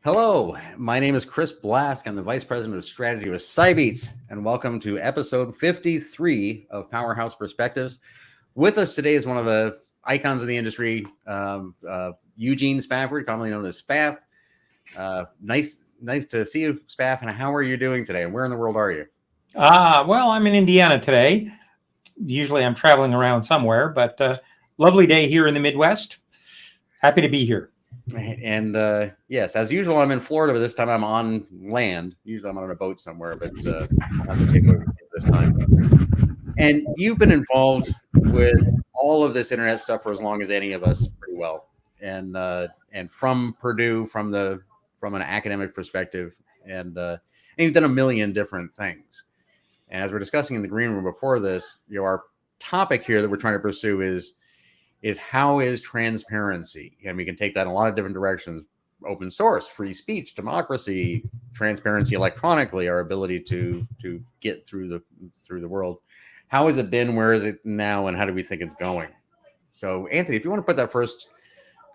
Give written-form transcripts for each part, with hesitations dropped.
Hello, my name is Chris Blask. I'm the Vice President of Strategy with Cybeats, and welcome to episode 53 of Powerhouse Perspectives. With us today is one of the icons of the industry, Gene Spaford, commonly known as Spaf. Nice to see you, Spaf, and how are you doing today, and where in the world are you? Well, I'm in Indiana today. Usually I'm traveling around somewhere, but lovely day here in the Midwest. Happy to be here. And yes, as usual, I'm in Florida, but this time I'm on land. Usually I'm on a boat somewhere, but not particularly this time. And you've been involved with all of this internet stuff for as long as any of us, pretty well. And from Purdue, from an academic perspective, and you've done a million different things. And as we're discussing in the green room before this, our topic here that we're trying to pursue is how is transparency? And we can take that in a lot of different directions: open source, free speech, democracy, transparency electronically, our ability to get through the world. How has it been? Where is it now? And how do we think it's going? So, Anthony, if you want to put that first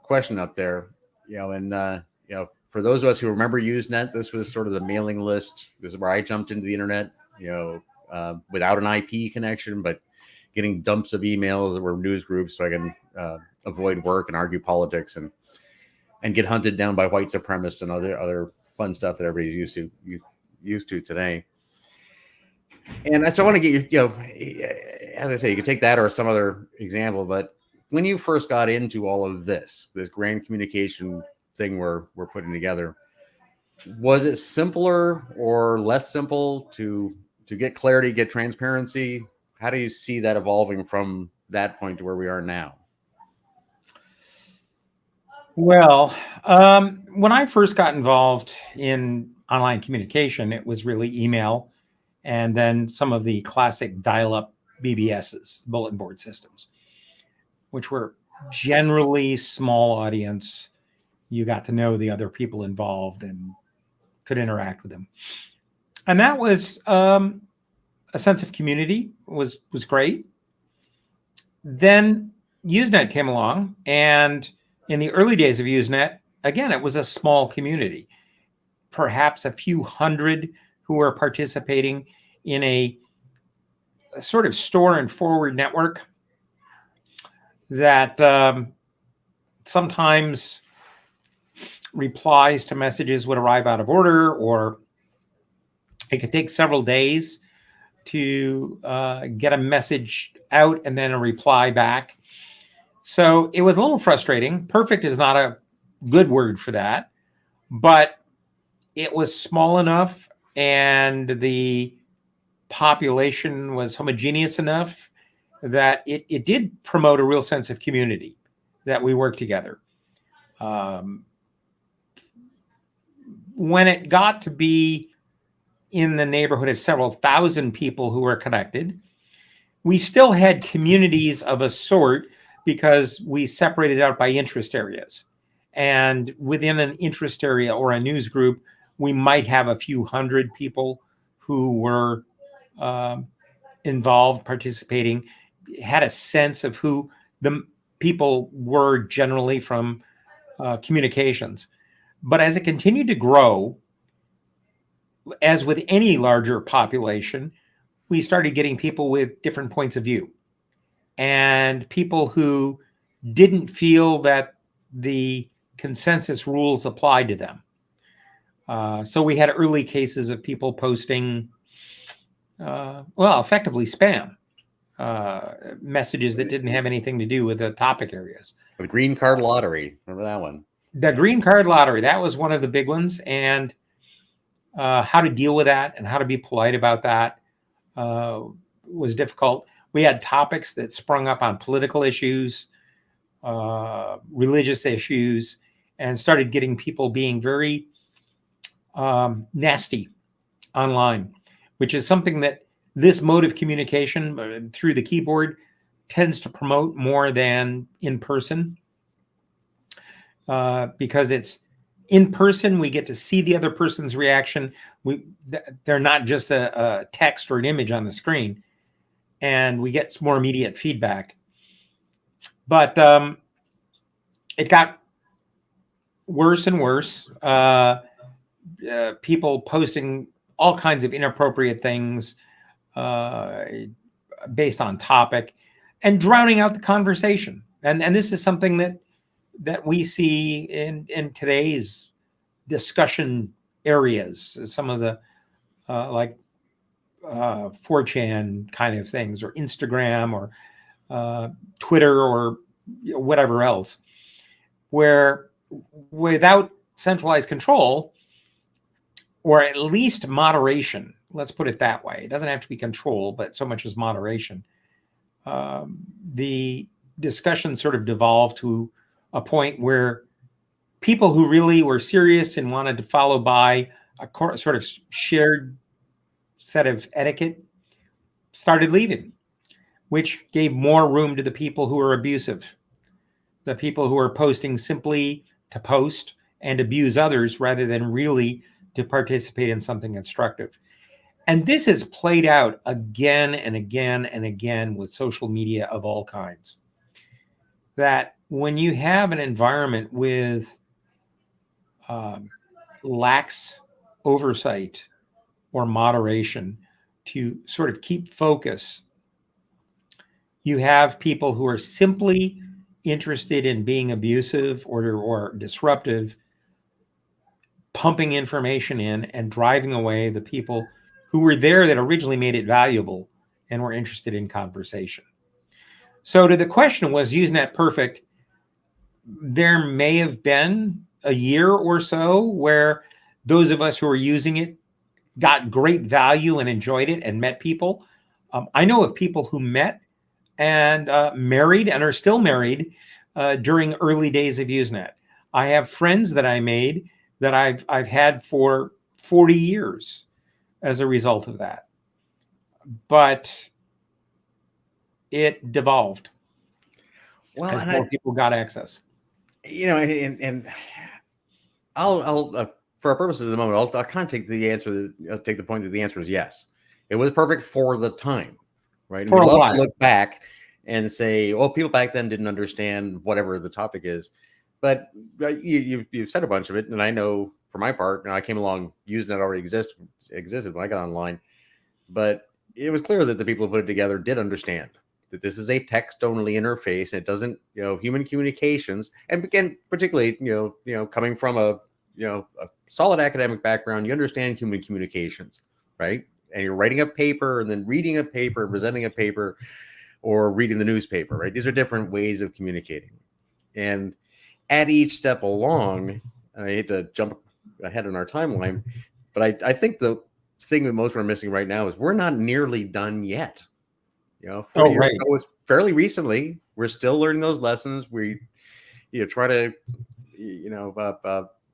question up there, for those of us who remember Usenet, this was sort of the mailing list. This is where I jumped into the internet, without an IP connection, but getting dumps of emails that were news groups so I can avoid work and argue politics and get hunted down by white supremacists and other fun stuff that everybody's used to today. And so I want to get you, as I say, you could take that or some other example, but when you first got into all of this grand communication thing we're putting together, was it simpler or less simple to get clarity, get transparency? How do you see that evolving from that point to where we are now? Well, when I first got involved in online communication, it was really email and then some of the classic dial-up BBSs, bulletin board systems, which were generally small audience. You got to know the other people involved and could interact with them. And that was a sense of community was great. Then USNET came along, and in the early days of USNET, again, it was a small community, perhaps a few hundred who were participating in a sort of store and forward network that sometimes replies to messages would arrive out of order, or it could take several days to get a message out and then a reply back. So it was a little frustrating. Perfect is not a good word for that, but it was small enough and the population was homogeneous enough that it did promote a real sense of community, that we worked together. When it got to be in the neighborhood of several thousand people who were connected, we still had communities of a sort because we separated out by interest areas. And within an interest area or a news group, we might have a few hundred people who were involved, participating, had a sense of who the people were generally from communications. But as it continued to grow, as with any larger population, we started getting people with different points of view and people who didn't feel that the consensus rules applied to them. So we had early cases of people posting, effectively spam messages that didn't have anything to do with the topic areas. The green card lottery, remember that one? The green card lottery, that was one of the big ones. And how to deal with that and how to be polite about that was difficult. We had topics that sprung up on political issues, religious issues, and started getting people being very nasty online, which is something that this mode of communication through the keyboard tends to promote more than in person, because it's in person, we get to see the other person's reaction. They're not just a text or an image on the screen, and we get more immediate feedback. But it got worse and worse. People posting all kinds of inappropriate things based on topic and drowning out the conversation. And this is something that we see in today's discussion areas, some of the like 4chan kind of things, or Instagram, or Twitter, or whatever else, where without centralized control, or at least moderation, let's put it that way. It doesn't have to be control, but so much as moderation. The discussion sort of devolved to a point where people who really were serious and wanted to follow by a sort of shared set of etiquette started leaving, which gave more room to the people who were abusive, the people who were posting simply to post and abuse others rather than really to participate in something instructive. And this has played out again and again and again with social media of all kinds. That when you have an environment with lax oversight or moderation to sort of keep focus, you have people who are simply interested in being abusive or disruptive, pumping information in and driving away the people who were there that originally made it valuable and were interested in conversation. So to the question, was USENET perfect? There may have been a year or so where those of us who were using it got great value and enjoyed it and met people. I know of people who met and married and are still married during early days of USENET. I have friends that I made that I've had for 40 years as a result of that. But it devolved as more people got access. You know, and I'll for our purposes of the moment, I'll kind of take the answer. I'll take the point that the answer is yes. It was perfect for the time, right? For a while. To look back and say, well, people back then didn't understand whatever the topic is. But you've said a bunch of it, and I know for my part, I came along, USENET already existed when I got online, but it was clear that the people who put it together did understand that this is a text-only interface. It doesn't, human communications, and again, particularly, coming from a solid academic background, you understand human communications, right? And you're writing a paper and then reading a paper, presenting a paper, or reading the newspaper, right? These are different ways of communicating, and at each step along, I hate to jump ahead in our timeline, but I think the thing that most are missing right now is we're not nearly done yet. 40 years ago was fairly recently. We're still learning those lessons. We, try to,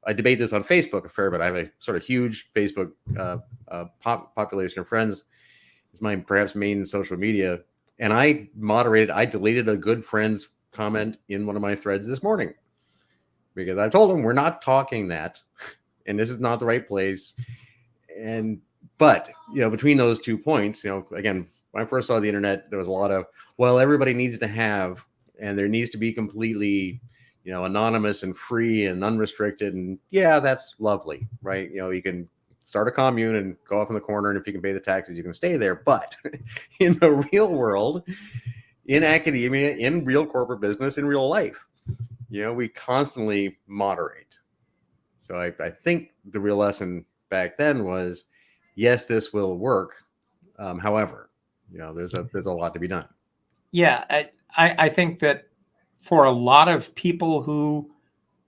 I debate this on Facebook a fair bit. I have a sort of huge Facebook population of friends. It's my perhaps main social media, and I deleted a good friend's comment in one of my threads this morning, because I told him we're not talking that, and this is not the right place. But between those 2 points, again, when I first saw the internet, there was a lot of, well, everybody needs to have, and there needs to be completely, anonymous and free and unrestricted. And yeah, that's lovely, right? You can start a commune and go off in the corner, and if you can pay the taxes, you can stay there. But in the real world, in academia, in real corporate business, in real life, we constantly moderate. So I think the real lesson back then was, yes, this will work. However, there's a lot to be done. Yeah, I think that for a lot of people who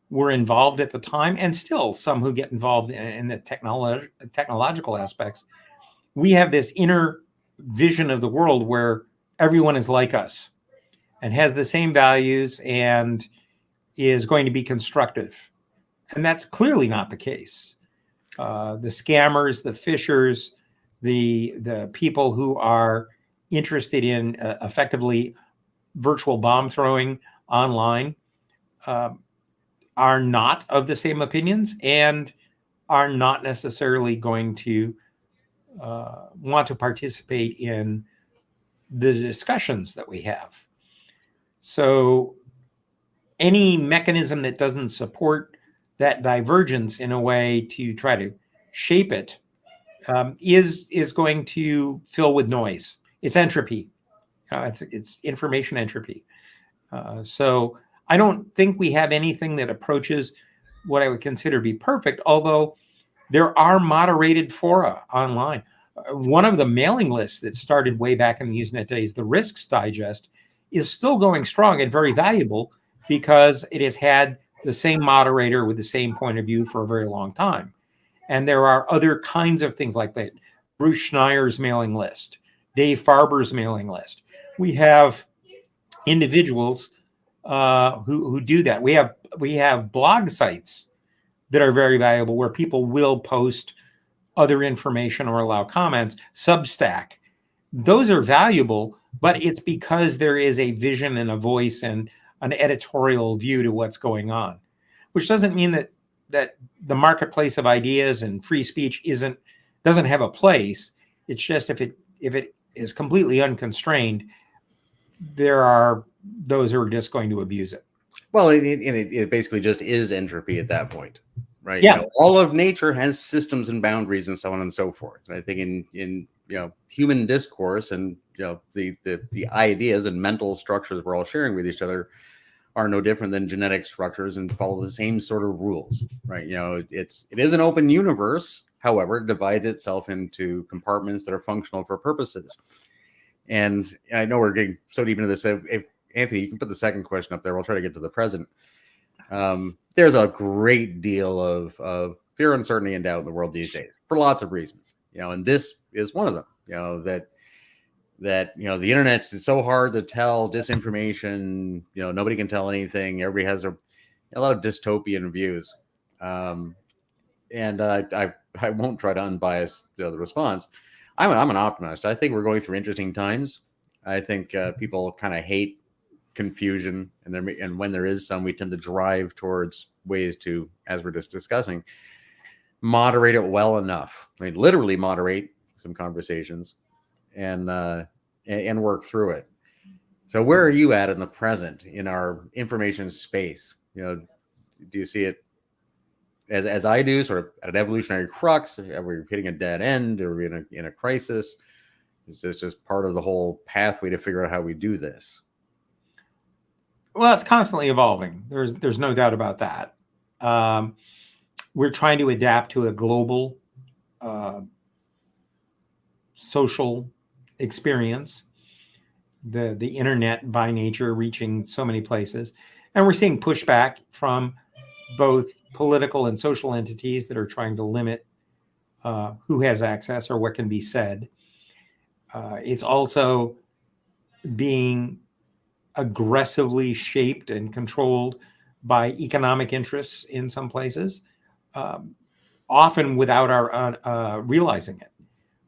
were involved at the time, and still some who get involved in the technological aspects, we have this inner vision of the world where everyone is like us and has the same values and is going to be constructive. And that's clearly not the case. The scammers, the phishers, the people who are interested in effectively virtual bomb throwing online are not of the same opinions and are not necessarily going to want to participate in the discussions that we have. So any mechanism that doesn't support that divergence in a way to try to shape it is going to fill with noise. It's entropy. It's information entropy. So I don't think we have anything that approaches what I would consider to be perfect, although there are moderated fora online. One of the mailing lists that started way back in the USNET days, the Risks Digest, is still going strong and very valuable because it has had the same moderator with the same point of view for a very long time. And there are other kinds of things like that. Bruce Schneier's mailing list, Dave Farber's mailing list. We have individuals who do that. We have blog sites that are very valuable where people will post other information or allow comments. Substack, those are valuable, but it's because there is a vision and a voice and an editorial view to what's going on, which doesn't mean that the marketplace of ideas and free speech doesn't have a place. It's just if it is completely unconstrained, there are those who are just going to abuse it. Well, it basically just is entropy at that point, right? Yeah. All of nature has systems and boundaries and so on and so forth. And I think in human discourse and the ideas and mental structures we're all sharing with each other are no different than genetic structures and follow the same sort of rules, right? It is an open universe. However, it divides itself into compartments that are functional for purposes. And I know we're getting so deep into this. If Anthony, you can put the second question up there. We'll try to get to the present. There's a great deal of fear, uncertainty, and doubt in the world these days for lots of reasons. And this is one of them. That the internet is so hard to tell disinformation. Nobody can tell anything. Everybody has a lot of dystopian views. And I won't try to unbias the response. I'm an optimist. I think we're going through interesting times. I think people kind of hate confusion, and when there is some, we tend to drive towards ways to, as we're just discussing, moderate it well enough. I mean, literally moderate some conversations, and work through it. So, where are you at in the present in our information space? Do you see it as I do, sort of at an evolutionary crux? Are we hitting a dead end? Are we in a crisis? Is this just part of the whole pathway to figure out how we do this? Well, it's constantly evolving. There's no doubt about that. We're trying to adapt to a global social experience, the internet by nature reaching so many places. And we're seeing pushback from both political and social entities that are trying to limit who has access or what can be said. It's also being aggressively shaped and controlled by economic interests in some places, often without our realizing it.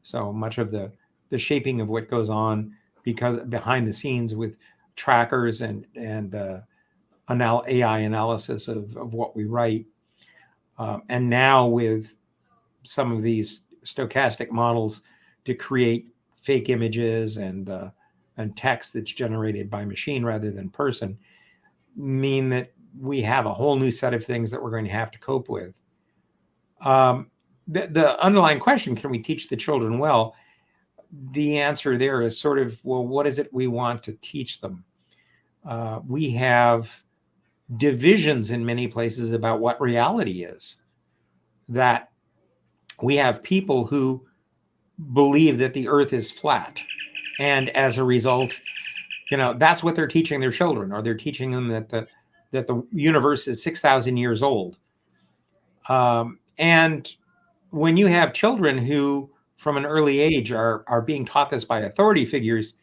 So much of the shaping of what goes on because behind the scenes with trackers and AI analysis of what we write, and now with some of these stochastic models to create fake images and text that's generated by machine rather than person, mean that we have a whole new set of things that we're going to have to cope with. The underlying question, can we teach the children well? The answer there is sort of, well, what is it we want to teach them? We have divisions in many places about what reality is. That we have people who believe that the earth is flat. And as a result, that's what they're teaching their children, or they're teaching them that the universe is 6,000 years old. And when you have children who, from an early age, are being taught this by authority figures,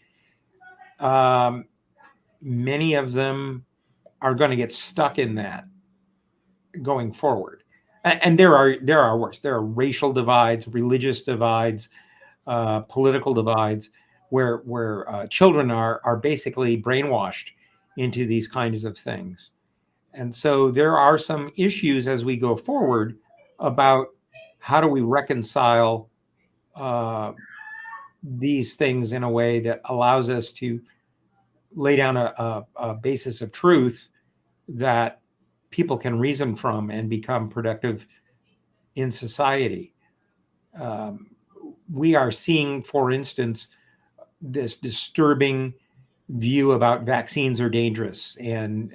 many of them are going to get stuck in that going forward. And there are worse. There are racial divides, religious divides, political divides, where children are basically brainwashed into these kinds of things. And so there are some issues as we go forward about how do we reconcile these things in a way that allows us to lay down a basis of truth that people can reason from and become productive in society. We are seeing, for instance, this disturbing view about vaccines are dangerous and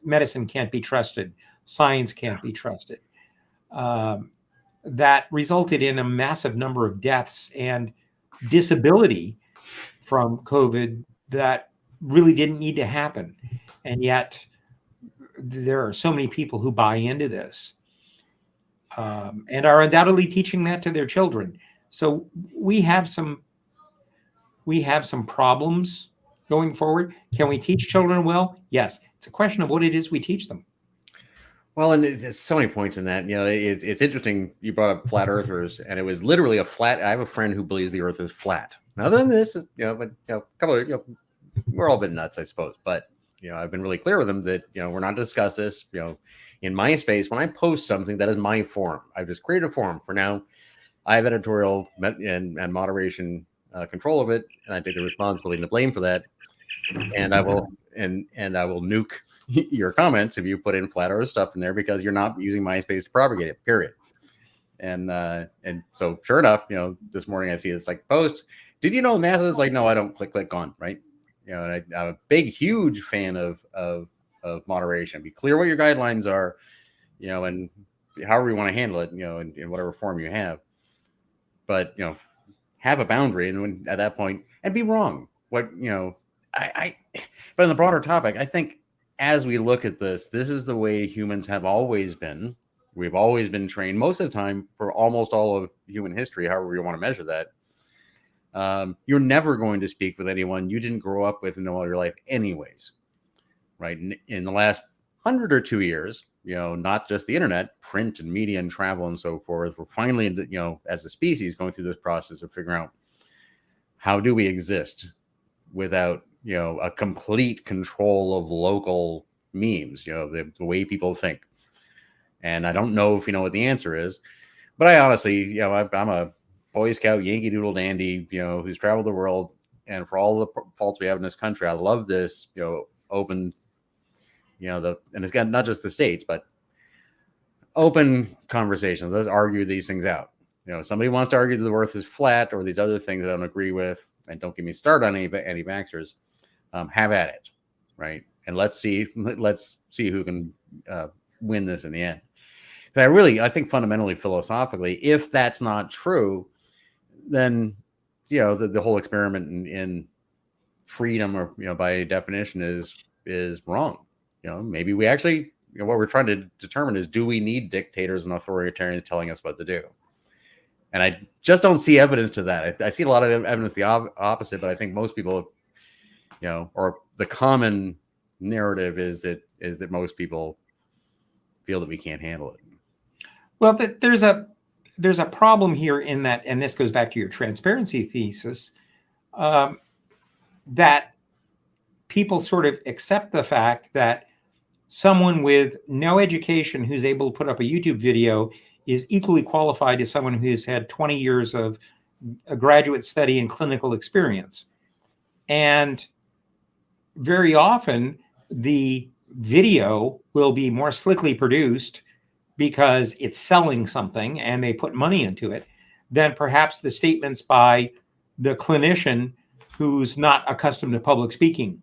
medicine can't be trusted, science can't be trusted. That resulted in a massive number of deaths and disability from COVID that really didn't need to happen. And yet there are so many people who buy into this and are undoubtedly teaching that to their children. So we have some problems going forward. Can we teach children well? Yes. It's a question of what it is we teach them. Well, and there's so many points in that. It's interesting. You brought up flat earthers, and it was literally a flat. I have a friend who believes the Earth is flat. Now, other than this, but a couple of, we're all a bit nuts, I suppose. But I've been really clear with them that we're not to discuss this. In my space, when I post something, that is my forum. I've just created a forum. For now, I have editorial and moderation control of it, and I take the responsibility and the blame for that. And I will I will nuke your comments if you put in flat earth stuff in there, because you're not using my space to propagate it, period. And so sure enough, this morning I see this post. Did you know NASA is no, I don't click on, right? And I'm a big, huge fan of moderation. Be clear what your guidelines are, and however you want to handle it, in whatever form you have. But have a boundary, and when at that point, and be wrong. But in the broader topic, I think as we look at this is the way humans have always been. We've always been trained most of the time for almost all of human history, however you want to measure that. You're never going to speak with anyone you didn't grow up with in all your life anyways, right? In the last 100 or 2 years, not just the internet, print and media and travel and so forth, we're finally, as a species, going through this process of figuring out how do we exist without a complete control of local memes, the way people think. And I don't know if you know what the answer is, but I honestly, I'm a Boy Scout, Yankee Doodle dandy, who's traveled the world, and for all the faults we have in this country, I love this, open, and it's got not just the states, but open conversations. Let's argue these things out. Somebody wants to argue that the Earth is flat or these other things I don't agree with, and don't get me started on any anti-vaxxers. Have at it, right? And let's see who can win this in the end. Because I think fundamentally, philosophically, if that's not true, then the whole experiment in freedom, or by definition, is wrong. Maybe we actually, what we're trying to determine is, do we need dictators and authoritarians telling us what to do? And I just don't see evidence to that. I see a lot of evidence the opposite, but I think most people, or the common narrative is that most people feel that we can't handle it. Well, there's a problem here in that, and this goes back to your transparency thesis, that people sort of accept the fact that someone with no education who's able to put up a YouTube video is equally qualified as someone who's had 20 years of a graduate study and clinical experience. And very often the video will be more slickly produced because it's selling something and they put money into it than perhaps the statements by the clinician who's not accustomed to public speaking.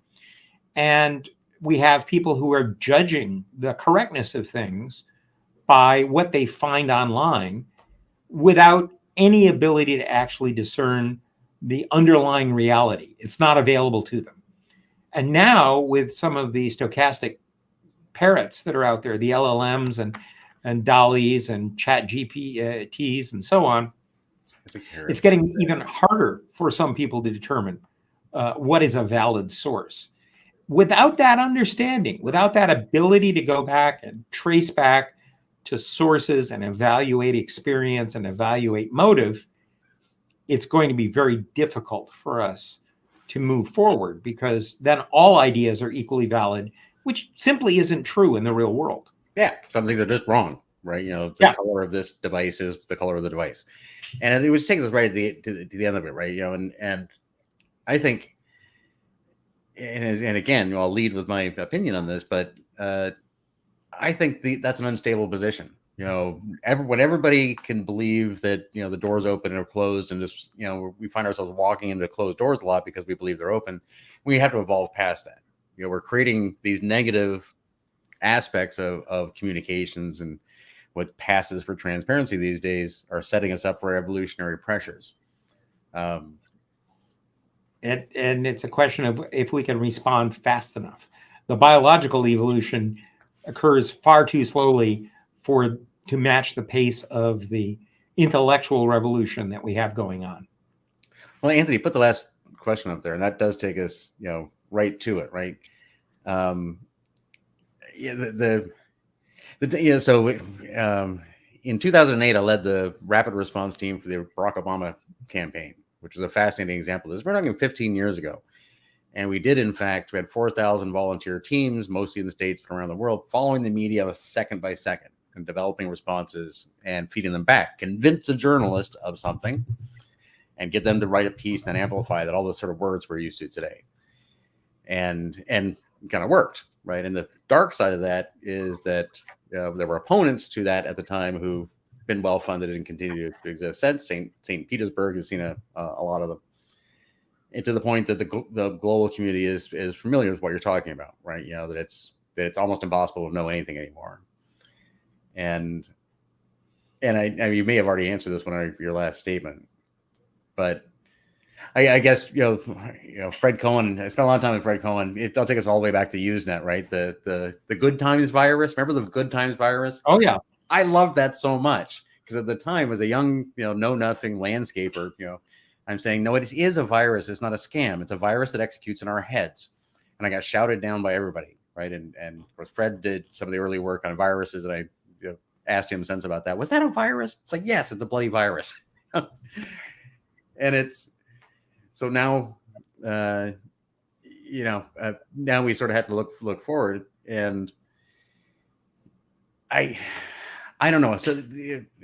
And we have people who are judging the correctness of things by what they find online without any ability to actually discern the underlying reality. It's not available to them. And now with some of the stochastic parrots that are out there, the LLMs and DALL-Es and chat GPTs and so on, it's getting even harder for some people to determine what is a valid source. Without that understanding, without that ability to go back and trace back to sources and evaluate experience and evaluate motive, it's going to be very difficult for us to move forward, because then all ideas are equally valid, which simply isn't true in the real world. Yeah, some things are just wrong, right? The color of this device is the color of the device, and it would take us right to the end of it, right? And I think, and again, I'll lead with my opinion on this, but I think that's an unstable position. When everybody can believe that the doors open or closed, and just we find ourselves walking into closed doors a lot because we believe they're open. We have to evolve past that. We're creating these negative aspects of communications, and what passes for transparency these days are setting us up for evolutionary pressures. And it's a question of if we can respond fast enough. The biological evolution occurs far too slowly to match the pace of the intellectual revolution that we have going on. Well, Anthony, put the last question up there, and that does take us, right to it, right? So in 2008, I led the rapid response team for the Barack Obama campaign, which was a fascinating example of this. We're talking 15 years ago. And we did, in fact, we had 4,000 volunteer teams, mostly in the States but around the world, following the media second by second and developing responses and feeding them back. Convince a journalist of something and get them to write a piece and then amplify that, all those sort of words we're used to today. And kind of worked, right? And the dark side of that is that there were opponents to that at the time who've been well-funded and continue to exist since. St. Petersburg has seen a lot of them. And to the point that the global community is familiar with what you're talking about, right? That it's almost impossible to know anything anymore. And you may have already answered this one in your last statement, but I guess Fred Cohen. I spent a lot of time with Fred Cohen. It'll take us all the way back to USNET, right? The Good Times virus. Remember the Good Times virus? Oh yeah, I loved that so much because at the time, as a young know nothing landscaper, I'm saying, no, it is a virus. It's not a scam. It's a virus that executes in our heads. And I got shouted down by everybody, right? And of course, Fred did some of the early work on viruses, and I asked him since about that. Was that a virus? It's like, yes, it's a bloody virus. And it's so now, now we sort of have to look forward, and I don't know. So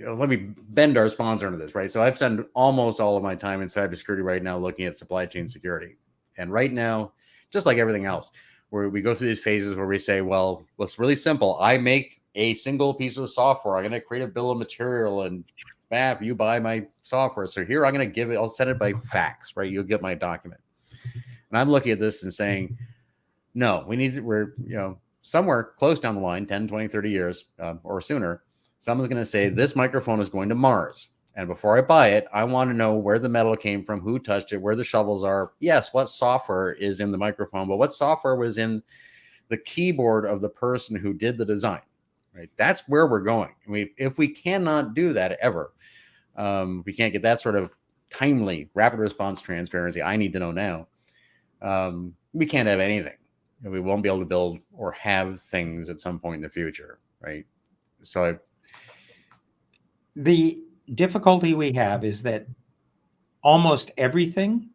let me bend our sponsor into this, right? So I've spent almost all of my time in cybersecurity right now looking at supply chain security. And right now, just like everything else, where we go through these phases where we say, well, it's really simple. I make a single piece of software. I'm going to create a bill of material, and Spaf, you buy my software. So here I'm going to give it, I'll send it by fax, right? You'll get my document. And I'm looking at this and saying, no, we're somewhere close down the line, 10, 20, 30 years or sooner, someone's going to say, this microphone is going to Mars. And before I buy it, I want to know where the metal came from, who touched it, where the shovels are. Yes, what software is in the microphone, but what software was in the keyboard of the person who did the design, right? That's where we're going. If we cannot do that ever, we can't get that sort of timely, rapid response transparency I need to know now, we can't have anything. We won't be able to build or have things at some point in the future, right? So the difficulty we have is that almost everything,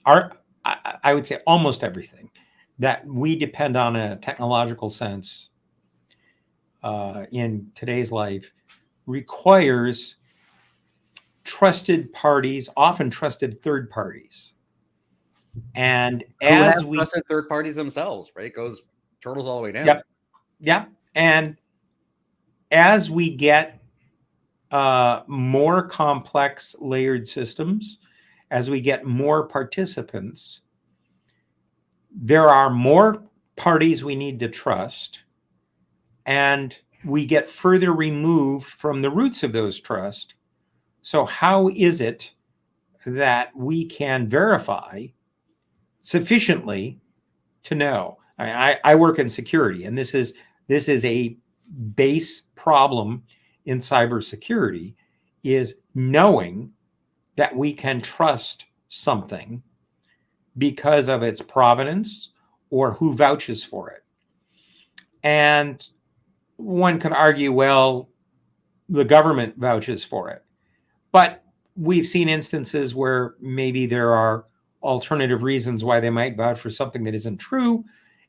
I would say almost everything that we depend on in a technological sense in today's life requires trusted parties, often trusted third parties. And as we trusted third parties themselves, right? It goes turtles all the way down. Yep. And as we get more complex layered systems, as we get more participants, there are more parties we need to trust, and we get further removed from the roots of those trust. So how is it that we can verify sufficiently to know? I work in security, and this is a base problem in cybersecurity, is knowing that we can trust something because of its provenance or who vouches for it. And one could argue, well, the government vouches for it. But we've seen instances where maybe there are alternative reasons why they might vouch for something that isn't true.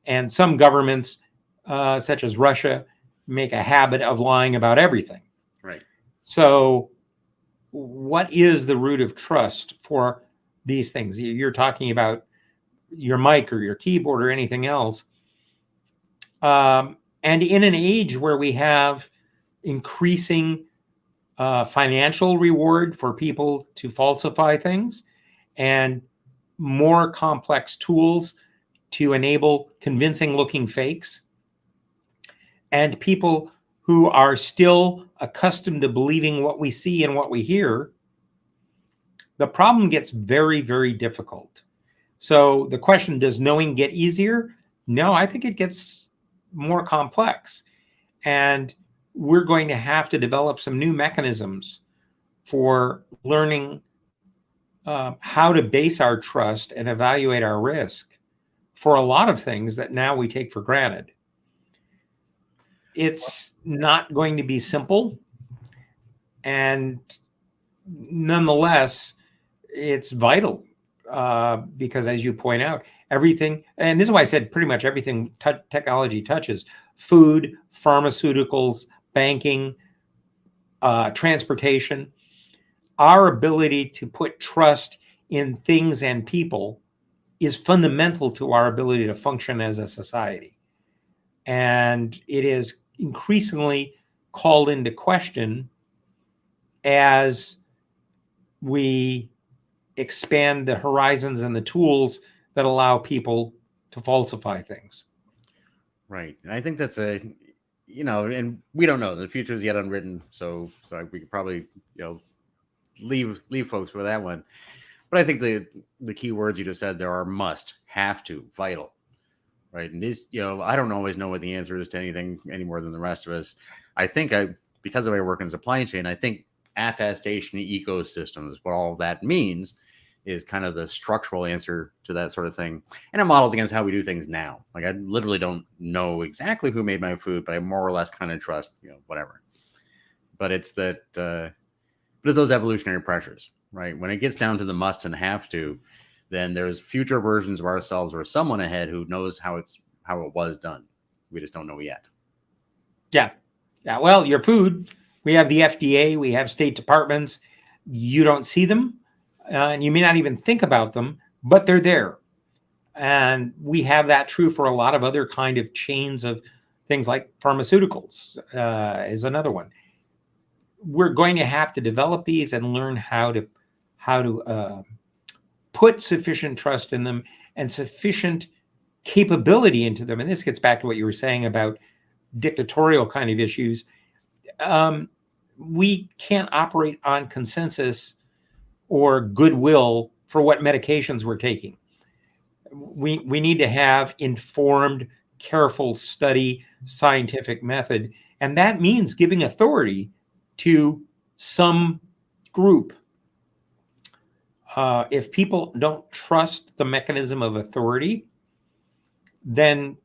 And some governments, such as Russia, make a habit of lying about everything. Right. So what is the root of trust for these things? You're talking about your mic or your keyboard or anything else. And in an age where we have increasing financial reward for people to falsify things and more complex tools to enable convincing looking fakes, and people who are still accustomed to believing what we see and what we hear, the problem gets very, very difficult. So the question, does knowing get easier? No, I think it gets more complex. And we're going to have to develop some new mechanisms for learning how to base our trust and evaluate our risk for a lot of things that now we take for granted. It's not going to be simple. And nonetheless, it's vital because, as you point out, everything, and this is why I said pretty much everything technology touches: food, pharmaceuticals, banking, transportation. Our ability to put trust in things and people is fundamental to our ability to function as a society. And it is increasingly called into question as we expand the horizons and the tools that allow people to falsify things. Right. And I think that's and we don't know. The future is yet unwritten. So we could probably, leave folks for that one. But I think the key words you just said there are must, have to, vital. Right. And this, I don't always know what the answer is to anything any more than the rest of us. I think because of my work in supply chain, I think attestation ecosystems, what all that means is kind of the structural answer to that sort of thing. And it models against how we do things now. Like, I literally don't know exactly who made my food, but I more or less kind of trust, whatever. But it's that, but it's those evolutionary pressures, right? When it gets down to the must and have to, then there's future versions of ourselves or someone ahead who knows how it was done. We just don't know yet. Yeah. Well, your food, we have the FDA, we have state departments. You don't see them, and you may not even think about them, but they're there. And we have that true for a lot of other kind of chains of things, like pharmaceuticals is another one. We're going to have to develop these and learn how to put sufficient trust in them and sufficient capability into them. And this gets back to what you were saying about dictatorial kind of issues. We can't operate on consensus or goodwill for what medications we're taking. We need to have informed, careful study, scientific method. And that means giving authority to some group. If people don't trust the mechanism of authority, then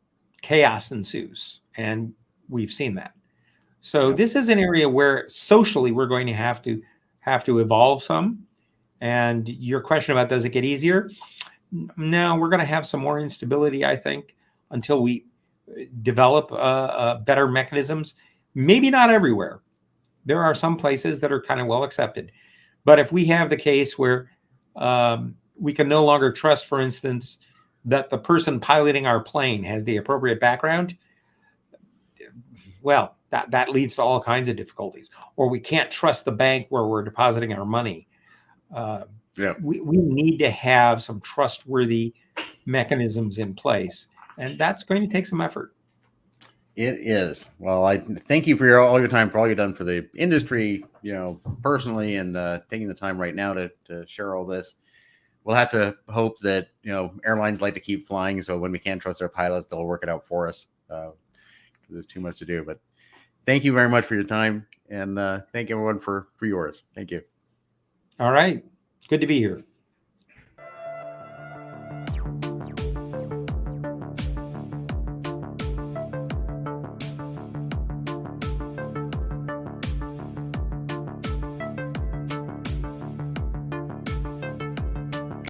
chaos ensues. And we've seen that. So this is an area where socially we're going to have to evolve some. And your question about, does it get easier? No, we're going to have some more instability, I think, until we develop better mechanisms. Maybe not everywhere. There are some places that are kind of well accepted. But if we have the case where we can no longer trust, for instance, that the person piloting our plane has the appropriate background, well, that leads to all kinds of difficulties. Or we can't trust the bank where we're depositing our money. We need to have some trustworthy mechanisms in place, and that's going to take some effort. It is. Well, I thank you for all your time, for all you've done for the industry, personally, and taking the time right now to share all this. We'll have to hope that, airlines like to keep flying, so when we can't trust their pilots, they'll work it out for us. There's too much to do. But thank you very much for your time, and thank everyone for yours. Thank you. All right. Good to be here.